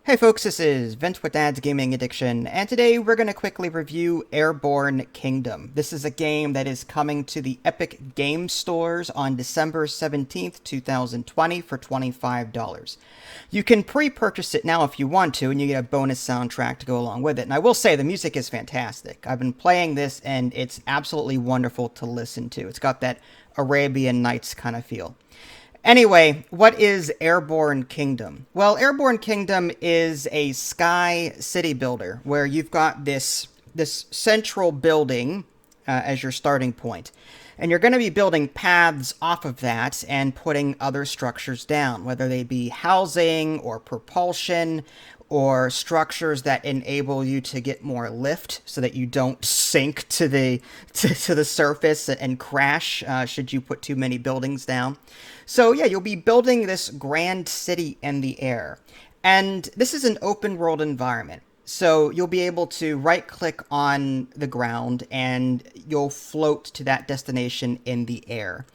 Hey folks, this is Vince with Dad's Gaming Addiction, and today we're going to quickly review Airborne Kingdom. This is a game that is coming to the Epic Game Stores on December 17th, 2020 for $25. You can pre-purchase it now if you want to, and you get a bonus soundtrack to go along with it. And I will say, the music is fantastic. I've been playing this, and it's absolutely wonderful to listen to. It's got that Arabian Nights kind of feel. Anyway, what is Airborne Kingdom? Well, Airborne Kingdom is a sky city builder where you've got this central building as your starting point. And you're going to be building paths off of that and putting other structures down, whether they be housing or propulsion or structures that enable you to get more lift so that you don't sink to the surface and crash should you put too many buildings down. So yeah, you'll be building this grand city in the air. And this is an open world environment. So you'll be able to right click on the ground and you'll float to that destination in the air.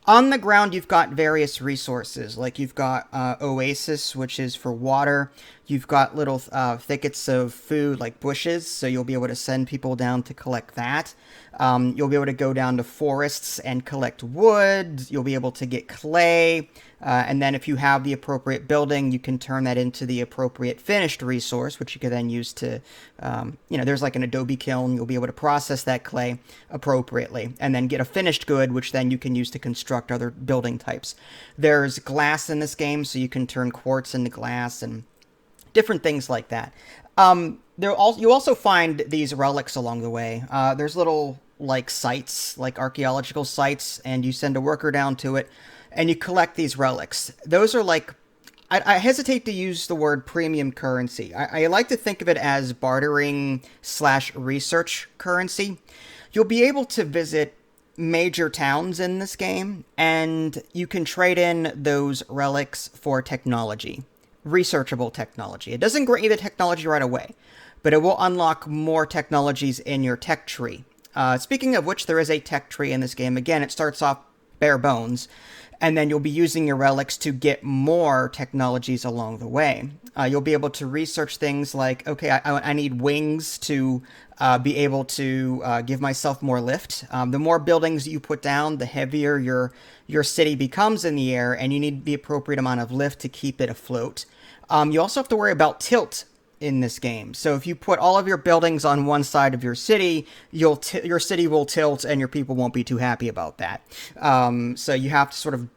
On the ground, you've got various resources, like you've got oasis, which is for water. You've got little thickets of food, like bushes, so you'll be able to send people down to collect that. You'll be able to go down to forests and collect wood. You'll be able to get clay. And then if you have the appropriate building, you can turn that into the appropriate finished resource, which you can then use to, there's like an adobe kiln. You'll be able to process that clay appropriately and then get a finished good, which then you can use to construct other building types. There's glass in this game, so you can turn quartz into glass and different things like that. You also find these relics along the way. There's little like sites, like archaeological sites, and you send a worker down to it, and you collect these relics. Those are like, I hesitate to use the word premium currency. I like to think of it as bartering / research currency. You'll be able to visit major towns in this game, and you can trade in those relics for technology. Researchable technology. It doesn't grant you the technology right away, but it will unlock more technologies in your tech tree. Speaking of which, there is a tech tree in this game. Again, it starts off bare bones, and then you'll be using your relics to get more technologies along the way. You'll be able to research things like, okay, I need wings to be able to give myself more lift. The more buildings you put down, the heavier your city becomes in the air, and you need the appropriate amount of lift to keep it afloat. You also have to worry about tilt in this game. So if you put all of your buildings on one side of your city, your city will tilt and your people won't be too happy about that. So you have to sort of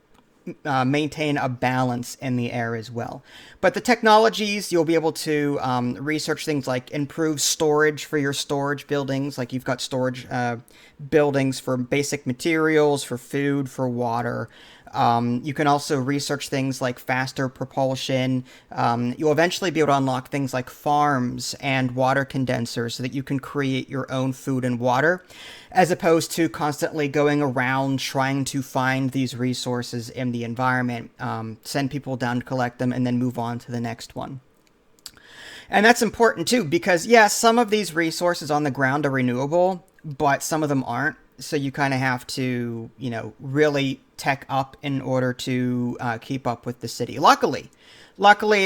maintain a balance in the air as well. But the technologies, you'll be able to research things like improve storage for your storage buildings. Like you've got storage buildings for basic materials, for food, for water. You can also research things like faster propulsion. You'll eventually be able to unlock things like farms and water condensers so that you can create your own food and water, as opposed to constantly going around trying to find these resources in the environment, send people down to collect them, and then move on to the next one. And that's important too, because yeah, some of these resources on the ground are renewable, but some of them aren't. So you kind of have to, really tech up in order to keep up with the city. Luckily,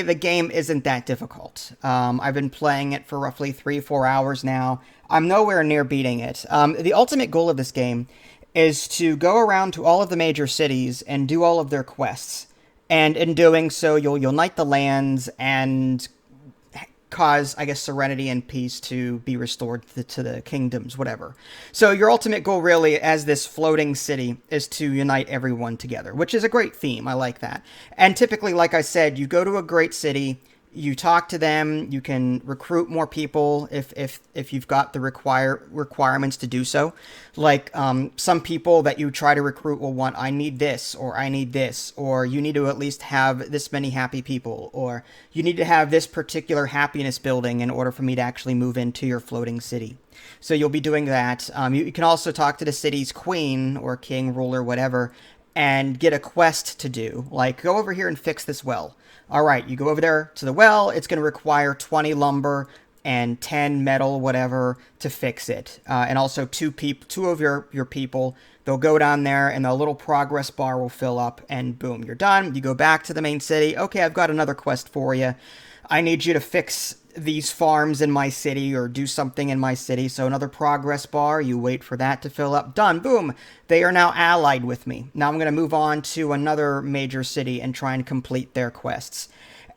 the game isn't that difficult. I've been playing it for roughly 3-4 hours now. I'm nowhere near beating it. The ultimate goal of this game is to go around to all of the major cities and do all of their quests. And in doing so, you'll unite the lands and cause, I guess, serenity and peace to be restored to the kingdoms, whatever. So your ultimate goal really as this floating city is to unite everyone together, which is a great theme. I like that. And typically, like I said, you go to a great city, you talk to them, you can recruit more people if you've got the requirements to do so. Like some people that you try to recruit will want, I need this, or I need this, or you need to at least have this many happy people, or you need to have this particular happiness building in order for me to actually move into your floating city. So you'll be doing that. You can also talk to the city's queen or king, ruler, whatever, and get a quest to do. Like, go over here and fix this well. All right, you go over there to the well. It's going to require 20 lumber. and 10 metal, whatever, to fix it. And also two of your people, they'll go down there and the little progress bar will fill up and boom, you're done. You go back to the main city. Okay, I've got another quest for you. I need you to fix these farms in my city or do something in my city. So another progress bar, you wait for that to fill up. Done. Boom. They are now allied with me. Now I'm going to move on to another major city and try and complete their quests.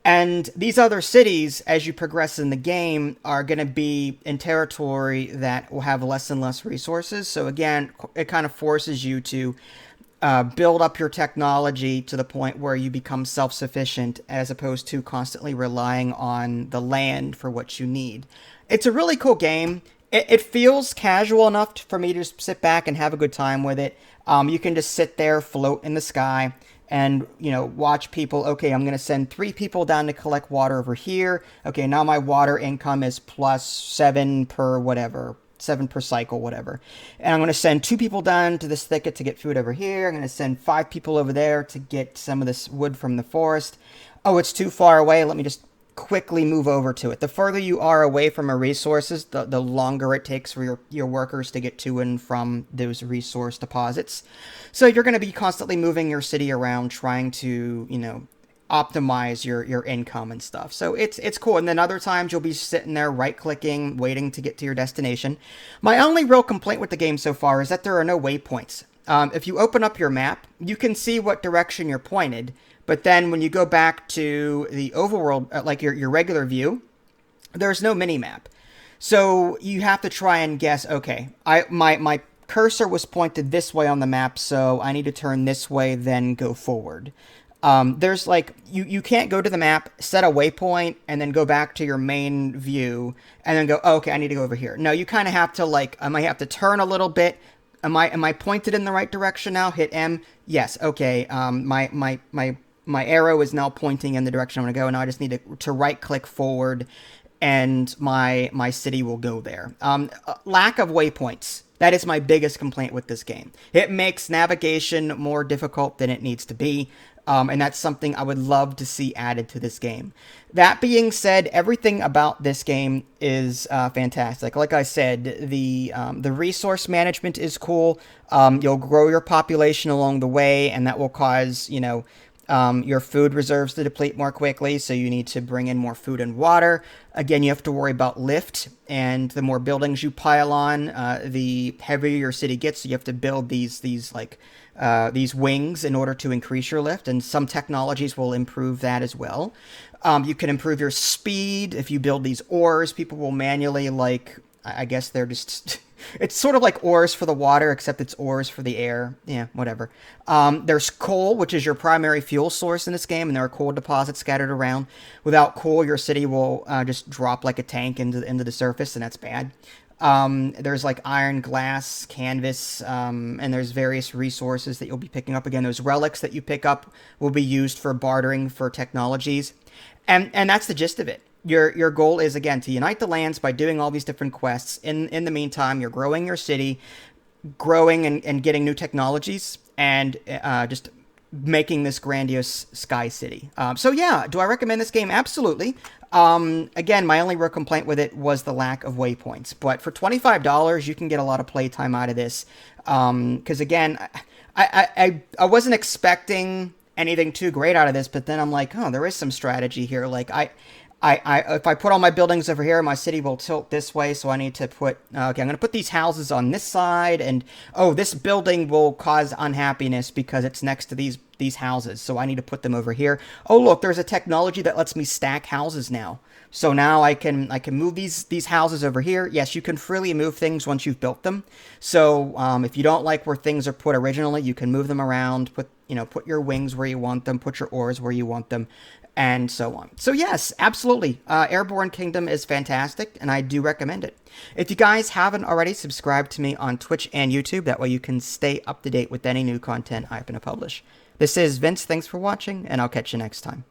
And these other cities, as you progress in the game, are going to be in territory that will have less and less resources. So again, it kind of forces you to build up your technology to the point where you become self-sufficient as opposed to constantly relying on the land for what you need. It's a really cool game. It feels casual enough for me to just sit back and have a good time with it. You can just sit there, float in the sky, and, you know, watch people. Okay, I'm going to send 3 people down to collect water over here. Okay, now my water income is plus 7 per whatever. 7 per cycle, whatever. And I'm going to send 2 people down to this thicket to get food over here. I'm going to send 5 people over there to get some of this wood from the forest. Oh, it's too far away. Let me just quickly move over to it. The further you are away from a resources, the longer it takes for your workers to get to and from those resource deposits. So you're going to be constantly moving your city around, trying to, you know, optimize your income and stuff. So it's cool. And then other times you'll be sitting there right-clicking, waiting to get to your destination. My only real complaint with the game so far is that there are no waypoints. If you open up your map, you can see what direction you're pointed, but then when you go back to the overworld, like your regular view, there's no mini-map. So you have to try and guess, okay, my cursor was pointed this way on the map, so I need to turn this way, then go forward. There's like, you can't go to the map, set a waypoint, and then go back to your main view, and then go, oh, okay, I need to go over here. No, you kind of have to, like, I might have to turn a little bit. Am I pointed in the right direction now? Hit M. Yes, okay. My arrow is now pointing in the direction I'm going to go, and now I just need to right-click forward, and my city will go there. Lack of waypoints. That is my biggest complaint with this game. It makes navigation more difficult than it needs to be. And that's something I would love to see added to this game. That being said, everything about this game is fantastic. Like I said, the resource management is cool. You'll grow your population along the way, and that will cause, you know, your food reserves to deplete more quickly, so you need to bring in more food and water. Again, you have to worry about lift, and the more buildings you pile on, the heavier your city gets. So you have to build these wings in order to increase your lift, and some technologies will improve that as well. You can improve your speed if you build these ores. People will manually, like, I guess they're just... It's sort of like ores for the water, except it's ores for the air. Yeah, whatever. There's coal, which is your primary fuel source in this game, and there are coal deposits scattered around. Without coal, your city will just drop like a tank into the surface, and that's bad. There's like iron, glass, canvas, and there's various resources that you'll be picking up. Again, those relics that you pick up will be used for bartering for technologies. And that's the gist of it. Your goal is, again, to unite the lands by doing all these different quests. In the meantime, you're growing your city, growing and getting new technologies, and just making this grandiose sky city. So yeah, do I recommend this game? Absolutely. Again, my only real complaint with it was the lack of waypoints. But for $25, you can get a lot of playtime out of this. Because again, I wasn't expecting anything too great out of this, but then I'm like, oh, there is some strategy here. Like, if I put all my buildings over here, my city will tilt this way, so I need to put... okay, I'm going to put these houses on this side, and... oh, this building will cause unhappiness because it's next to these houses, so I need to put them over here. Oh, look, there's a technology that lets me stack houses now. So now I can move these houses over here. Yes, you can freely move things once you've built them. So if you don't like where things are put originally, you can move them around, put your wings where you want them, put your ores where you want them, and so on. So yes, absolutely. Airborne Kingdom is fantastic, and I do recommend it. If you guys haven't already, subscribe to me on Twitch and YouTube. That way you can stay up to date with any new content I happen to publish. This is Vince. Thanks for watching, and I'll catch you next time.